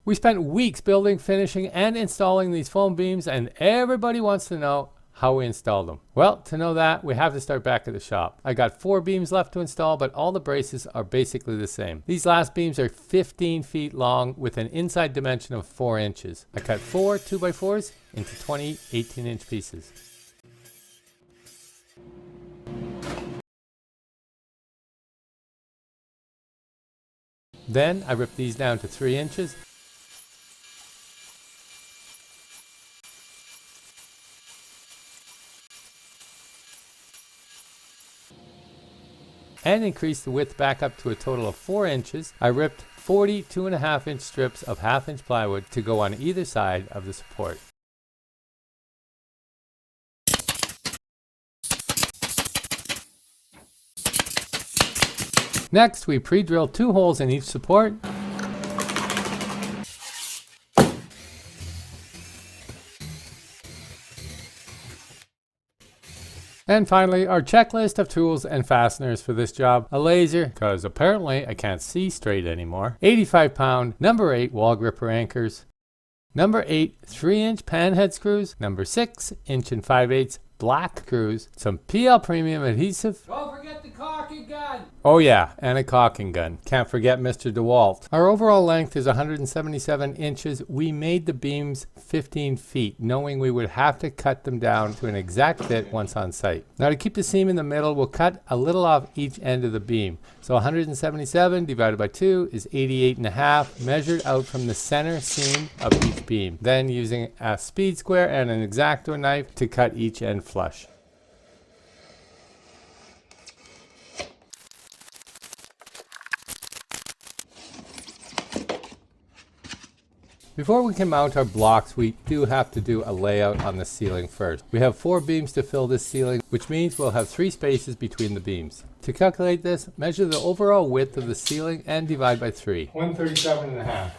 We spent weeks building, finishing, and installing these foam beams, and everybody wants to know how we installed them. Well, to know that, we have to start back at the shop. I got 4 beams left to install, but all the braces are basically the same. These last beams are 15 feet long with an inside dimension of 4 inches. I cut 4 2x4s into 20 18-inch pieces. Then I ripped these down to 3 inches. And increased the width back up to a total of 4 inches. I ripped 40 2.5-inch strips of 1/2-inch plywood to go on either side of the support. Next, we pre-drilled 2 holes in each support. And finally, our checklist of tools and fasteners for this job. A laser, because apparently I can't see straight anymore. 85-pound number 8 wall gripper anchors. Number 8 3-inch panhead screws. Number 6 inch and 5/8 black screws. Some PL premium adhesive. Don't forget the caulking gun. Oh yeah, and a caulking gun. Can't forget Mr. DeWalt. Our overall length is 177 inches. We made the beams 15 feet, knowing we would have to cut them down to an exact fit once on site. Now to keep the seam in the middle, we'll cut a little off each end of the beam. So 177 divided by 2 is 88.5, measured out from the center seam of each beam. Then using a speed square and an X-Acto knife to cut each end flush. Before we can mount our blocks, we do have to do a layout on the ceiling first. We have 4 beams to fill this ceiling, which means we'll have 3 spaces between the beams. To calculate this, measure the overall width of the ceiling and divide by 3. 137.5.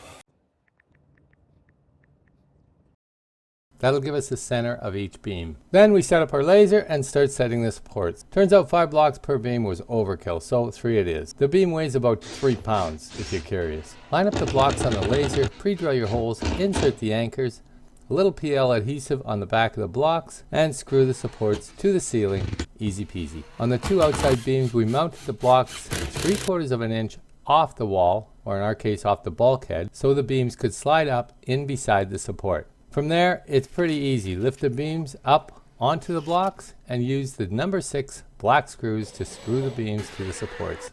That'll give us the center of each beam. Then we set up our laser and start setting the supports. Turns out 5 blocks per beam was overkill, so 3 it is. The beam weighs about 3 pounds, if you're curious. Line up the blocks on the laser, pre-drill your holes, insert the anchors, a little PL adhesive on the back of the blocks, and screw the supports to the ceiling. Easy peasy. On the 2 outside beams, we mounted the blocks 3/4 of an inch off the wall, or in our case off the bulkhead, so the beams could slide up in beside the support. From there, it's pretty easy. Lift the beams up onto the blocks and use the number 6 black screws to screw the beams to the supports.